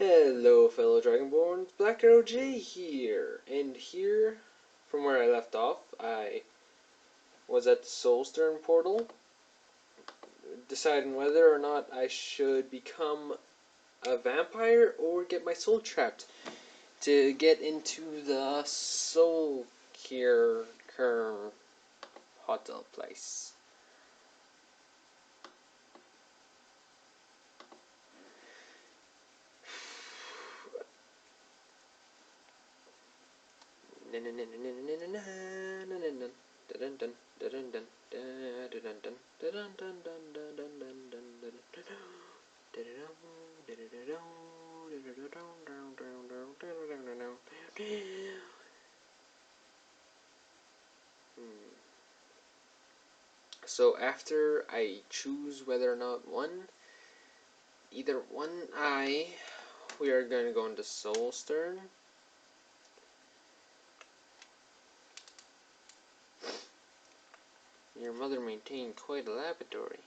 Hello fellow Dragonborns, Black Arrow J here, and here, from where I left off, I was at the Soulstern portal, deciding whether or not I should become a vampire or get my soul trapped to get into the Soul Cure hotel place. So after I choose whether or not either we are going to go into Soulstern. Your mother maintained quite a laboratory.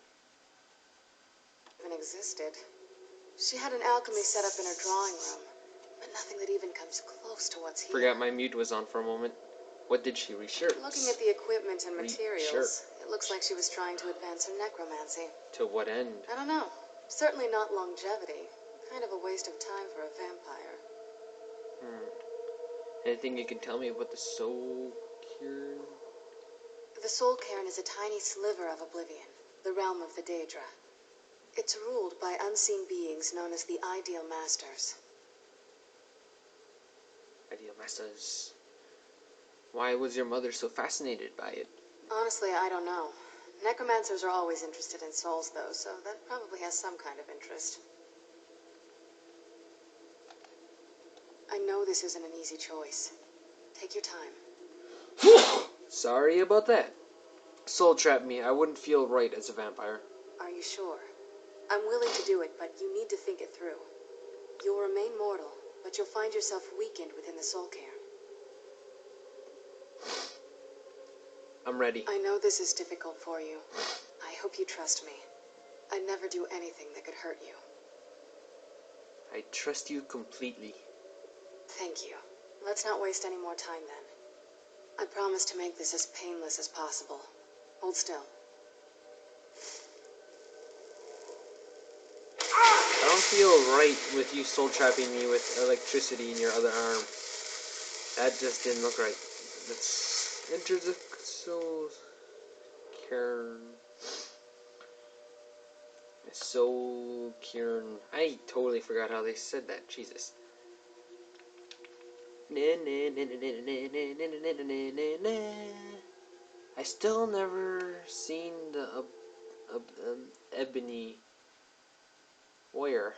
Even existed. She had an alchemy set up in her drawing room, but nothing that even comes close to what's here. Forgot my mute was on for a moment. What did she research? Looking at the equipment and materials, it looks like she was trying to advance her necromancy. To what end? I don't know. Certainly not longevity. Kind of a waste of time for a vampire. Anything you can tell me about the Soul Cure? The Soul Cairn is a tiny sliver of oblivion, the realm of the Daedra. It's ruled by unseen beings known as the Ideal Masters. Ideal Masters. Why was your mother so fascinated by it? Honestly, I don't know. Necromancers are always interested in souls, though, so that probably has some kind of interest. I know this isn't an easy choice. Take your time. Sorry about that. Soul trapped me. I wouldn't feel right as a vampire. Are you sure? I'm willing to do it, but you need to think it through. You'll remain mortal, but you'll find yourself weakened within the Soul Cairn. I'm ready. I know this is difficult for you. I hope you trust me. I'd never do anything that could hurt you. I trust you completely. Thank you. Let's not waste any more time then. I promise to make this as painless as possible. Hold still. I don't feel right with you soul trapping me with electricity in your other arm. That just didn't look right. Let's enter the Soul Cairn. Soul Cairn. I totally forgot how they said that. Jesus. I still never seen the ebony warrior.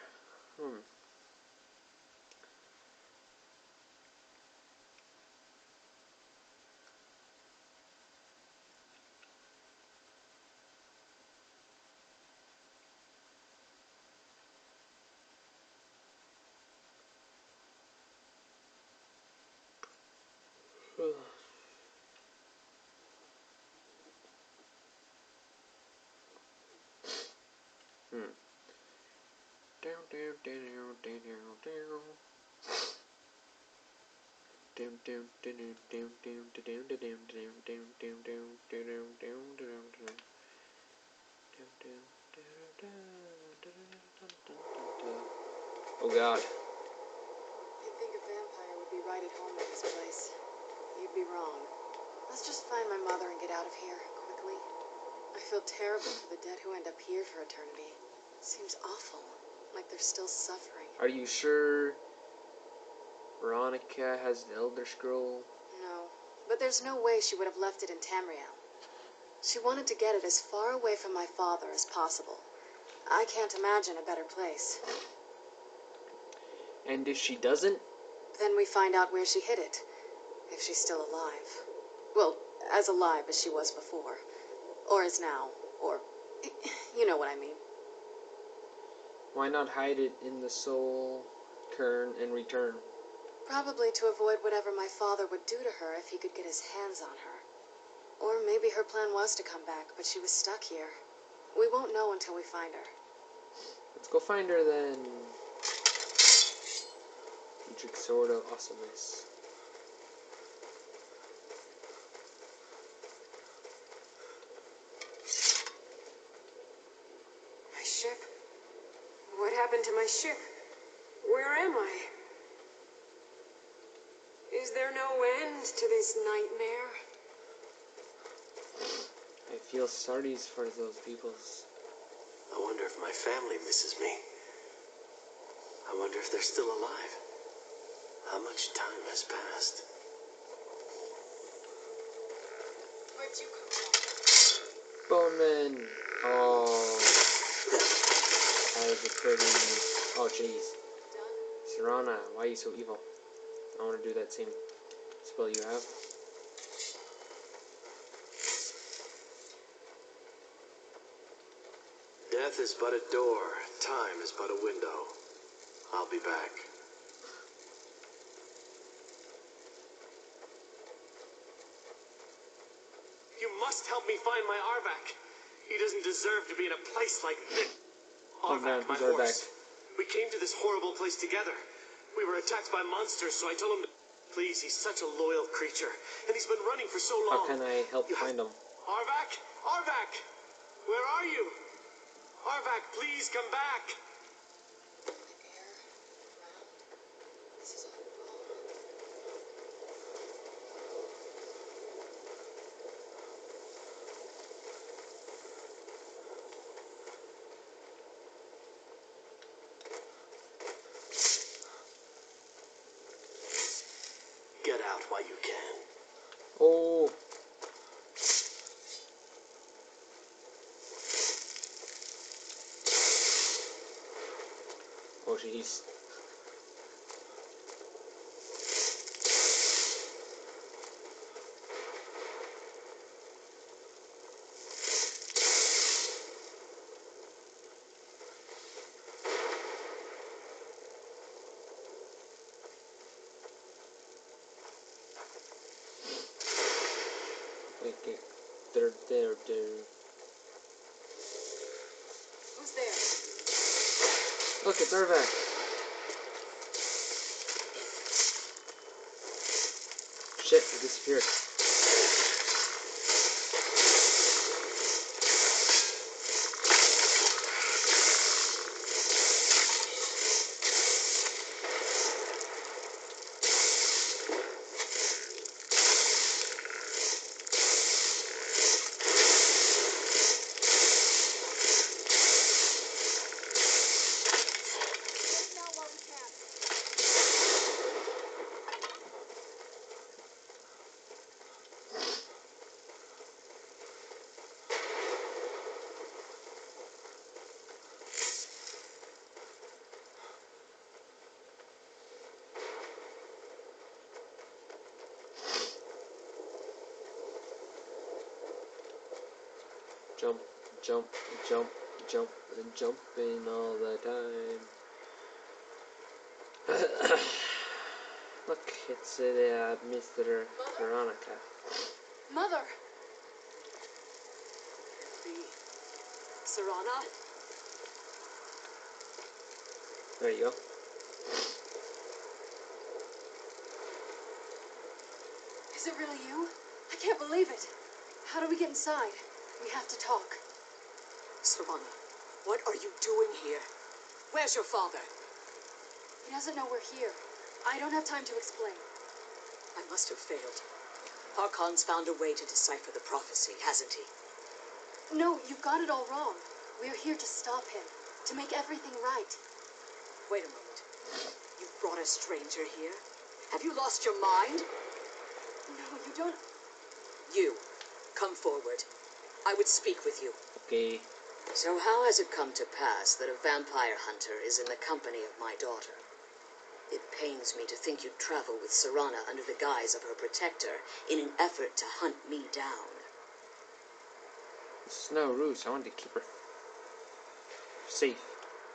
Oh God. You'd think a vampire would be right at home in this place. You'd be wrong. Let's just find my mother and get out of here, quickly. I feel terrible for the dead who end up here for eternity. It seems awful, like they're still suffering. Are you sure Veronica has the Elder Scroll? No, but there's no way she would have left it in Tamriel. She wanted to get it as far away from my father as possible. I can't imagine a better place. And if she doesn't? Then we find out where she hid it. If she's still alive. Well, as alive as she was before. Or is now. Or, you know what I mean. Why not hide it in the Soul Cairn and return? Probably to avoid whatever my father would do to her if he could get his hands on her. Or maybe her plan was to come back, but she was stuck here. We won't know until we find her. Let's go find her then. Magic sword of awesomeness. My ship? What happened to my ship? Where am I? Is there no end to this nightmare? I feel sorry for those peoples. I wonder if my family misses me. I wonder if they're still alive. How much time has passed? Where'd you come from? Bone Man! Oh. That was a pretty... Oh, jeez. Serana, why are you so evil? I want to do that same spell you have. Death is but a door. Time is but a window. I'll be back. You must help me find my Arvak. He doesn't deserve to be in a place like this. Oh man, Arvak, my who's horse. Arvak? We came to this horrible place together. We were attacked by monsters, so I told him to... Please, he's such a loyal creature, and he's been running for so long. How can I help find him? Arvak! Arvak! Where are you? Arvak, please come back! This is all wrong. Get out while you can. Oh! Oh, jeez. Okay. There. Who's there? Look, it's Arvak. Shit, he disappeared. Jump, jump, jump, jump, and jumping all the time. Look, it's Mr. Veronica. Mother! Serana? There you go. Is it really you? I can't believe it. How do we get inside? We have to talk. Serana, what are you doing here? Where's your father? He doesn't know we're here. I don't have time to explain. I must have failed. Harkon's found a way to decipher the prophecy, hasn't he? No, you got it all wrong. We're here to stop him, to make everything right. Wait a moment. You brought a stranger here? Have you lost your mind? No, you don't... You, come forward. I would speak with you. Okay. So how has it come to pass that a vampire hunter is in the company of my daughter? It pains me to think you'd travel with Serana under the guise of her protector in an effort to hunt me down. This is no ruse. I want to keep her safe.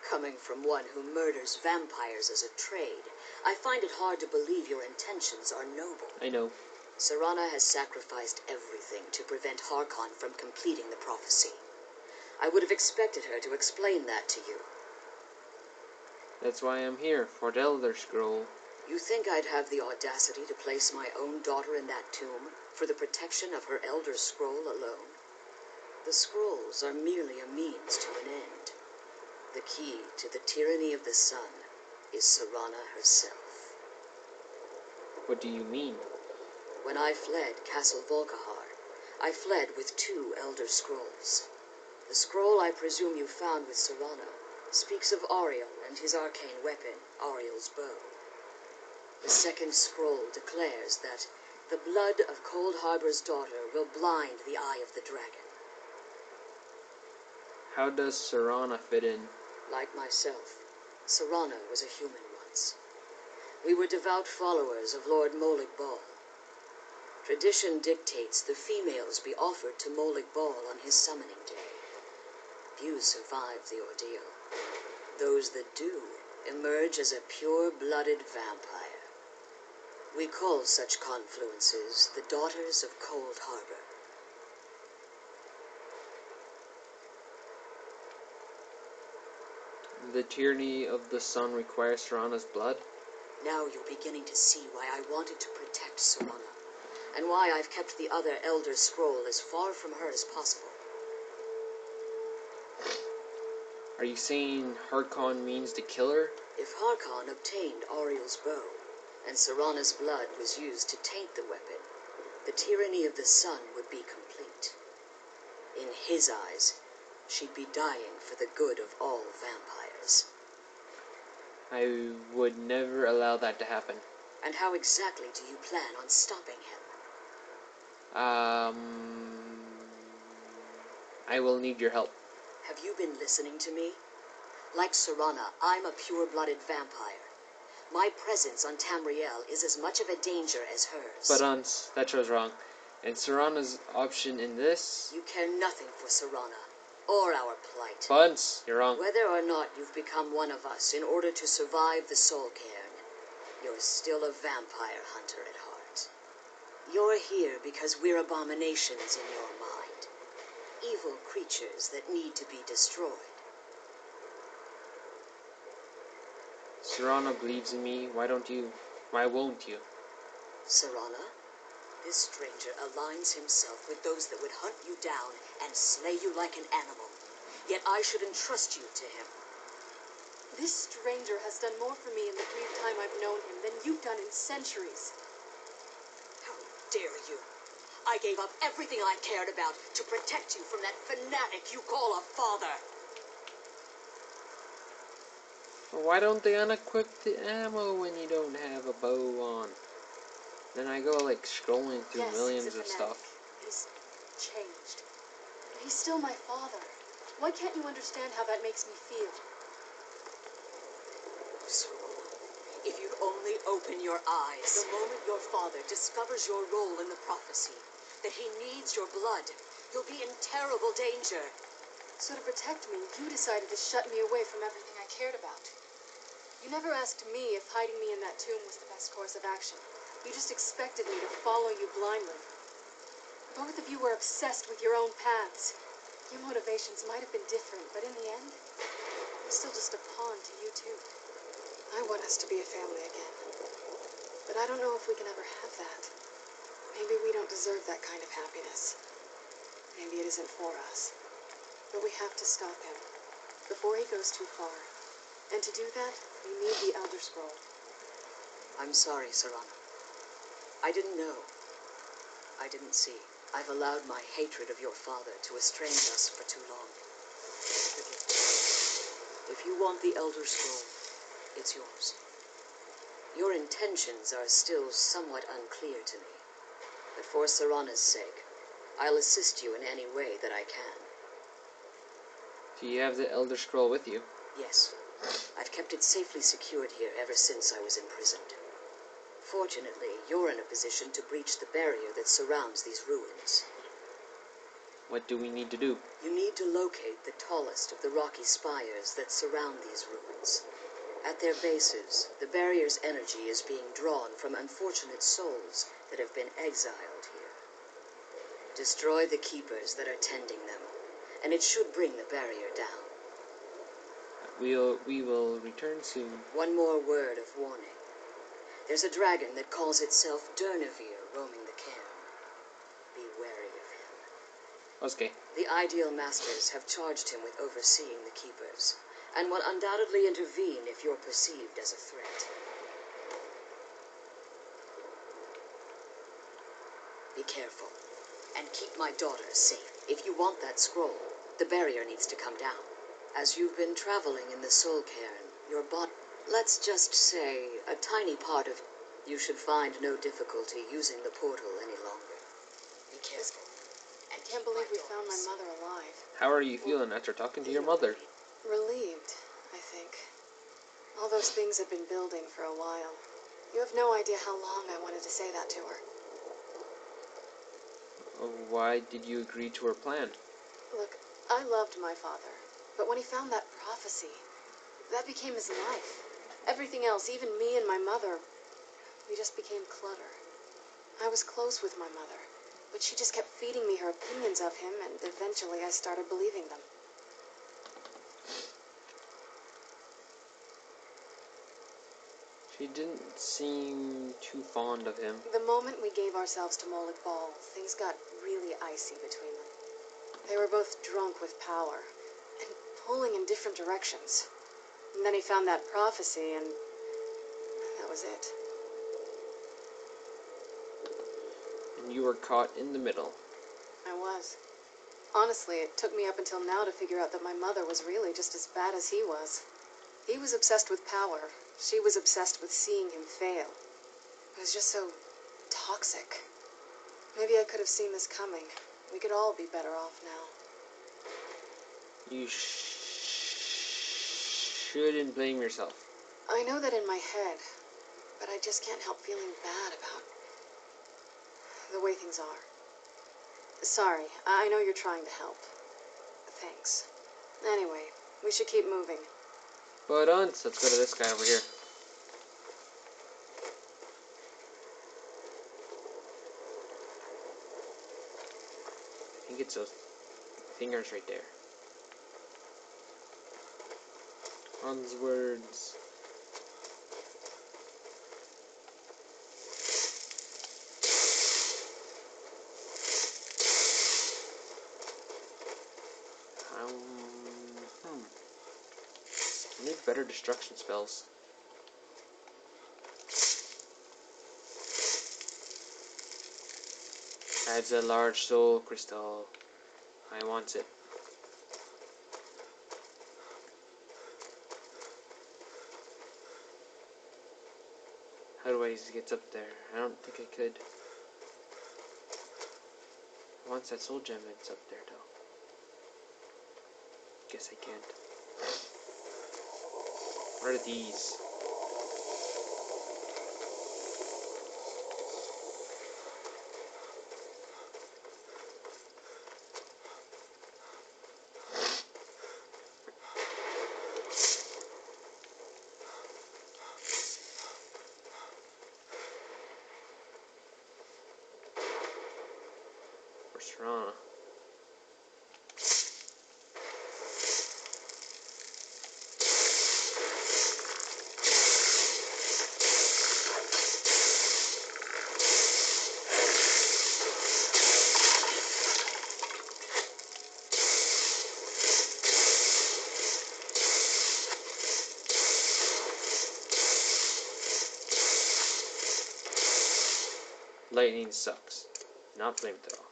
Coming from one who murders vampires as a trade, I find it hard to believe your intentions are noble. I know. Serana has sacrificed everything to prevent Harkon from completing the prophecy. I would have expected her to explain that to you. That's why I'm here, for the Elder Scroll. You think I'd have the audacity to place my own daughter in that tomb for the protection of her Elder Scroll alone? The scrolls are merely a means to an end. The key to the tyranny of the sun is Serana herself. What do you mean? When I fled Castle Volkahar, I fled with 2 Elder Scrolls. The scroll I presume you found with Serana speaks of Ariel and his arcane weapon, Ariel's bow. The second scroll declares that the blood of Cold Harbor's daughter will blind the eye of the dragon. How does Serana fit in? Like myself, Serana was a human once. We were devout followers of Lord Molig Bal. Tradition dictates the females be offered to Molig Bal on his summoning day. Few survive the ordeal. Those that do emerge as a pure-blooded vampire. We call such confluences the Daughters of Cold Harbor. The tyranny of the sun requires Serana's blood? Now you're beginning to see why I wanted to protect Serana, and why I've kept the other Elder Scroll as far from her as possible. Are you saying Harkon means to kill her? If Harkon obtained Ariel's bow, and Serana's blood was used to taint the weapon, the tyranny of the sun would be complete. In his eyes, she'd be dying for the good of all vampires. I would never allow that to happen. And how exactly do you plan on stopping him? I will need your help. Have you been listening to me? Like Serana, I'm a pure-blooded vampire. My presence on Tamriel is as much of a danger as hers. But that show's wrong. And Serana's option in this? You care nothing for Serana, or our plight. Buns, you're wrong. Whether or not you've become one of us in order to survive the Soul Cairn, you're still a vampire hunter at heart. You're here because we're abominations in your mind. Evil creatures that need to be destroyed. Serana believes in me. Why won't you? Serana, this stranger aligns himself with those that would hunt you down and slay you like an animal. Yet I should entrust you to him. This stranger has done more for me in the brief time I've known him than you've done in centuries. How dare you? I gave up everything I cared about to protect you from that fanatic you call a father. Well, why don't they unequip the ammo when you don't have a bow on? Then I go like scrolling through Yes, millions he's a of fanatic. stuff. He's changed. But he's still my father. Why can't you understand how that makes me feel? Serana, if you'd only open your eyes. The moment your father discovers your role in the prophecy, that he needs your blood, you'll be in terrible danger. So to protect me, you decided to shut me away from everything I cared about. You never asked me if hiding me in that tomb was the best course of action. You just expected me to follow you blindly. Both of you were obsessed with your own paths. Your motivations might have been different, but in the end, I'm still just a pawn to you too. I want us to be a family again. But I don't know if we can ever have that. Maybe we don't deserve that kind of happiness. Maybe it isn't for us. But we have to stop him before he goes too far. And to do that, we need the Elder Scroll. I'm sorry, Serana. I didn't know. I didn't see. I've allowed my hatred of your father to estrange us for too long. Forgive me. If you want the Elder Scroll, it's yours. Your intentions are still somewhat unclear to me. But for Serana's sake, I'll assist you in any way that I can. Do you have the Elder Scroll with you? Yes. I've kept it safely secured here ever since I was imprisoned. Fortunately, you're in a position to breach the barrier that surrounds these ruins. What do we need to do? You need to locate the tallest of the rocky spires that surround these ruins. At their bases, the barrier's energy is being drawn from unfortunate souls that have been exiled here. Destroy the keepers that are tending them, and it should bring the barrier down. We will return soon. One more word of warning. There's a dragon that calls itself Durnevere roaming the cairn. Be wary of him. Okay. The Ideal Masters have charged him with overseeing the Keepers, and will undoubtedly intervene if you're perceived as a threat. Be careful, and keep my daughter safe. If you want that scroll, the barrier needs to come down. As you've been traveling in the Soul Cairn, your body... Let's just say, a tiny part of... You should find no difficulty using the portal any longer. Be careful. I can't believe we found my mother alive. How are you feeling after talking to your mother? Relieved, I think. All those things had been building for a while. You have no idea how long I wanted to say that to her. Why did you agree to her plan? Look, I loved my father, but when he found that prophecy, that became his life. Everything else, even me and my mother, we just became clutter. I was close with my mother, but she just kept feeding me her opinions of him, and eventually I started believing them. She didn't seem too fond of him. The moment we gave ourselves to Molik Ball, things got really icy between them. They were both drunk with power, and pulling in different directions. And then he found that prophecy, and that was it. And you were caught in the middle. I was. Honestly, it took me up until now to figure out that my mother was really just as bad as he was. He was obsessed with power. She was obsessed with seeing him fail. It was just so toxic. Maybe I could have seen this coming. We could all be better off now. You shouldn't blame yourself. I know that in my head, but I just can't help feeling bad about the way things are. Sorry, I know you're trying to help. Thanks. Anyway, we should keep moving. But let's go to this guy over here. I think it's those fingers right there. Hans words. I need better destruction spells. Adds a large soul crystal. I want it. How do I get up there? I don't think I could. Once that soul gem, it's up there though. Guess I can't. What are these? Restaurant. Lightning sucks. Not flamethrower.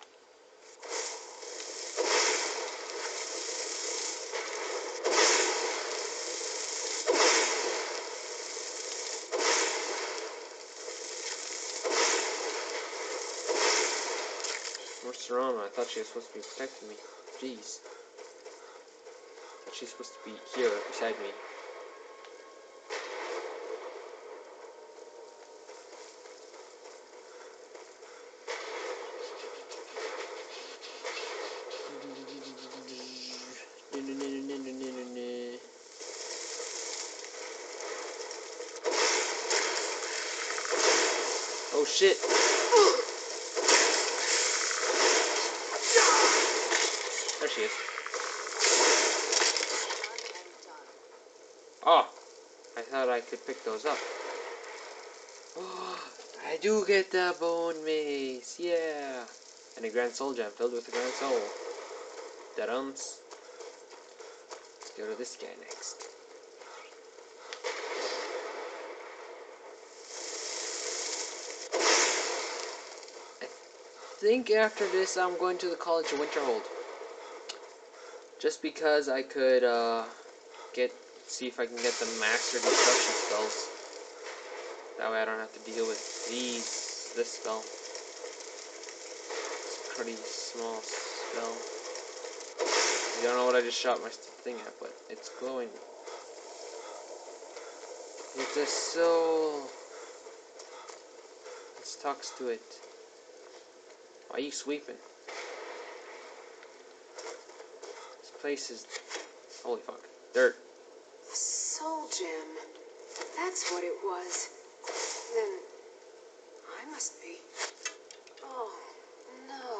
More Serana. I thought she was supposed to be protecting me. Jeez. I thought she's supposed to be here beside me. Oh shit! There she is. Oh! I thought I could pick those up. Oh, I do get the bone mace, yeah! And a grand soul gem filled with a grand soul. Da-dums. Let's go to this guy next. I think after this I'm going to the College of Winterhold. Just because I could see if I can get the Master Destruction spells. That way I don't have to deal with this spell. It's a pretty small spell. I don't know what I just shot my thing at, but it's glowing. It's a soul. Let's talk to it. Why are you sweeping? This place is... holy fuck. Dirt. A soul gem. That's what it was. Then I must be. Oh, no.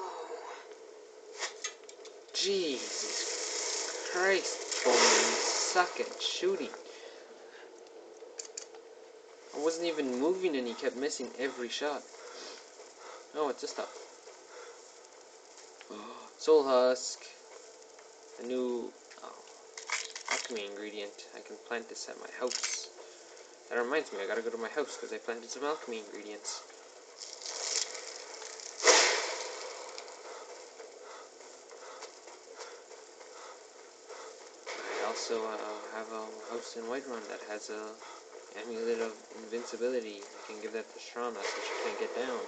Jesus Christ, Bowman, you suck at shooting. I wasn't even moving and he kept missing every shot. Oh, it's this stuff. Soul Husk. A new alchemy ingredient. I can plant this at my house. That reminds me, I gotta go to my house because I planted some alchemy ingredients. I also have a house in Whiterun that has a amulet of invincibility. I can give that to Shrana so she can't get down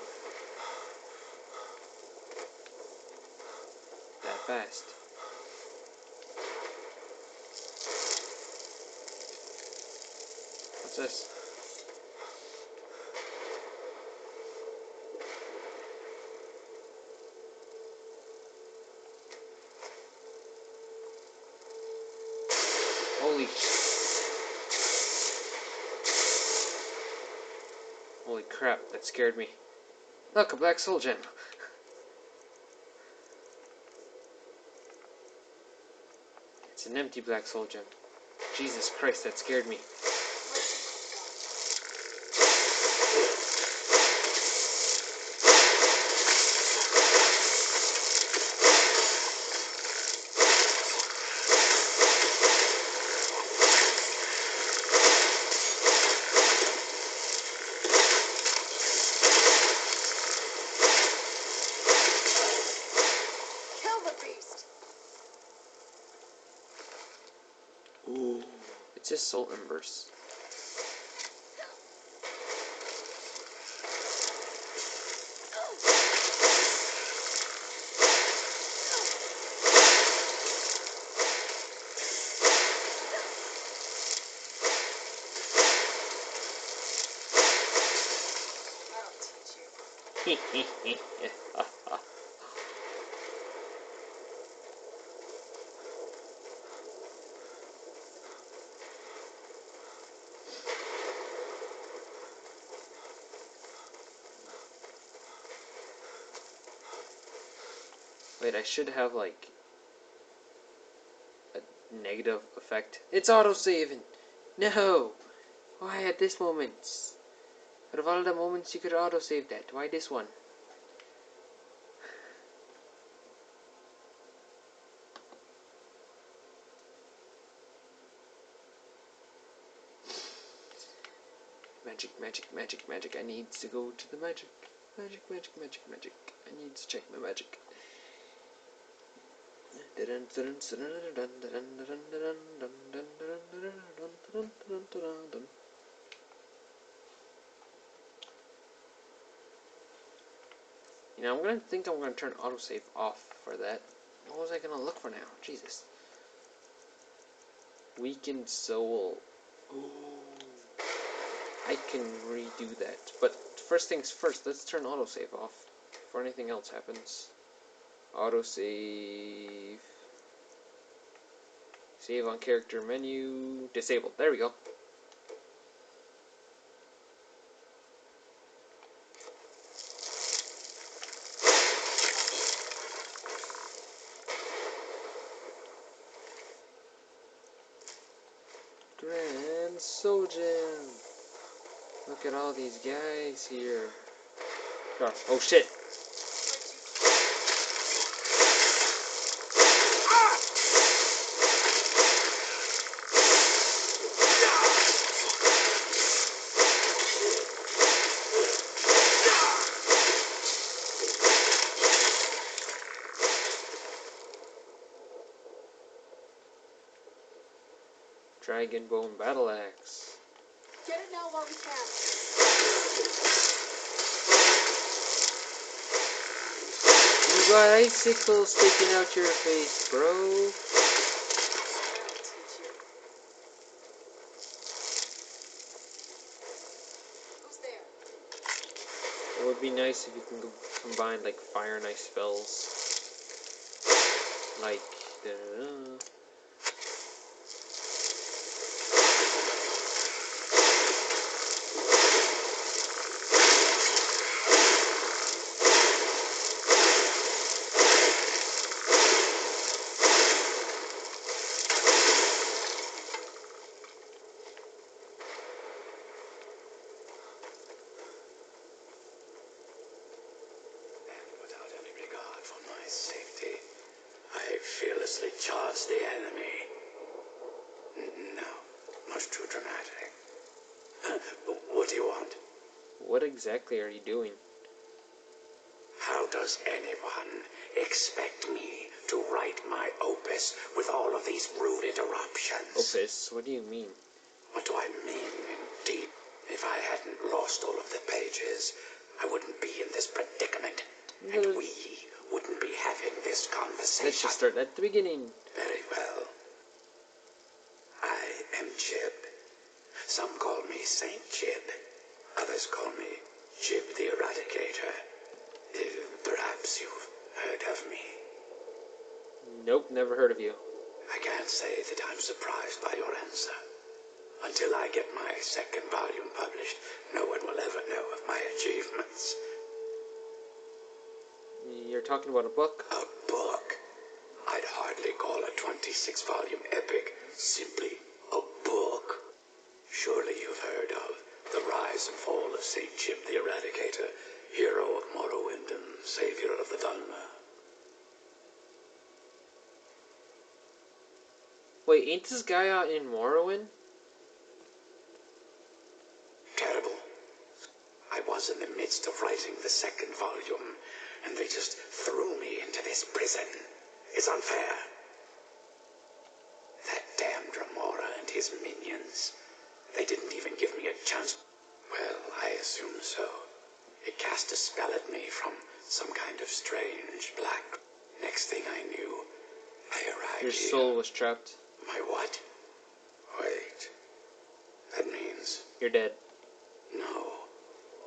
that fast. What's this? Holy crap, that scared me. Look, a black soul gem. It's an empty black soul gem. Jesus Christ, that scared me. Ooh, it's just soul embers. Wait, I should have like a negative effect. It's auto-saving! No! Why at this moment? Out of all the moments you could auto-save that, why this one? Magic, magic, magic, magic. I need to go to the magic. Magic, magic, magic, magic. I need to check my magic. You know, I'm gonna turn autosave off for that. What was I gonna look for now? Jesus. Weakened soul. Ooh. I can redo that. But first things first, let's turn autosave off before anything else happens. Autosave. Save on character menu. Disabled. There we go. Grand Soul Gem. Look at all these guys here. Oh shit! Dragon Bone Battle Axe. Get it now while we can. You got icicles sticking out your face, bro. I'll teach you. Who's there? It would be nice if you can combine like fire and ice spells. Like Safety. I fearlessly charge the enemy. No, much too dramatic. What do you want? what exactly are you doing? How does anyone expect me to write my opus with all of these rude interruptions? Opus? What do you mean? What do I mean, indeed? If I hadn't lost all of the pages, I wouldn't be in this predicament. And we wouldn't be having this conversation. Let's just start at the beginning. Very well. I am Jib. Some call me Saint Jib. Others call me Jib the Eradicator. Perhaps you've heard of me. Nope, never heard of you. I can't say that I'm surprised by your answer. Until I get my second volume published, no one will ever know of my achievements. You're talking about a book? A book? I'd hardly call a 26-volume epic simply a book. Surely you've heard of The Rise and Fall of St. Jim the Eradicator, hero of Morrowind and savior of the Dharma. Wait, ain't this guy out in Morrowind? Terrible. I was in the midst of writing the second volume, and they just threw me into this prison. It's unfair. That damned Remora and his minions. They didn't even give me a chance. Well, I assume so. It cast a spell at me from some kind of strange black. Next thing I knew, I arrived Your here. soul was trapped. My what? Wait. That means... You're dead. No.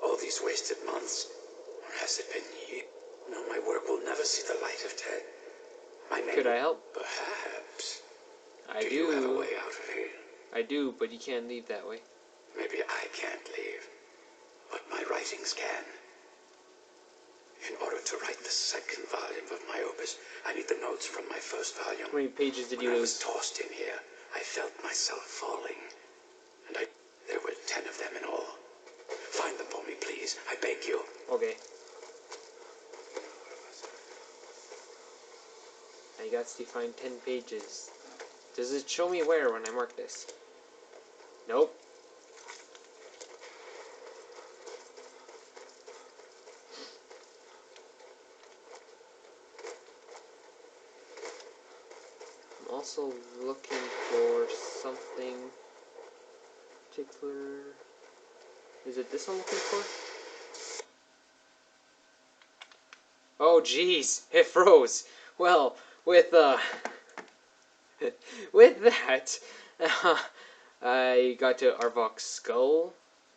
All these wasted months. Or has it been years? No, my work will never see the light of day. My name... Could I help? Perhaps. I Do you have a way out of here? I do, but you can't leave that way. Maybe I can't leave, but my writings can. In order to write the second volume of my opus, I need the notes from my first volume. How many pages did When you I was lose? tossed in here, I felt myself falling. And there were 10 of them in all. Find them for me, please. I beg you. Okay. I got to find 10 pages. Does it show me where when I mark this? Nope. I'm also looking for something particular. Is it this I'm looking for? Oh jeez, it froze. Well, with with that, I got to Arvak's skull,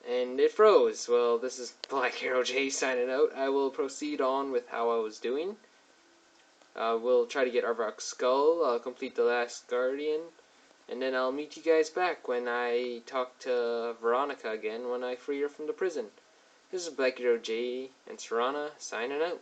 and it froze. Well, this is Black Hero J signing out. I will proceed on with how I was doing. We'll try to get Arvak's skull, I'll complete the last Guardian, and then I'll meet you guys back when I talk to Veronica again when I free her from the prison. This is Black Hero J and Serana signing out.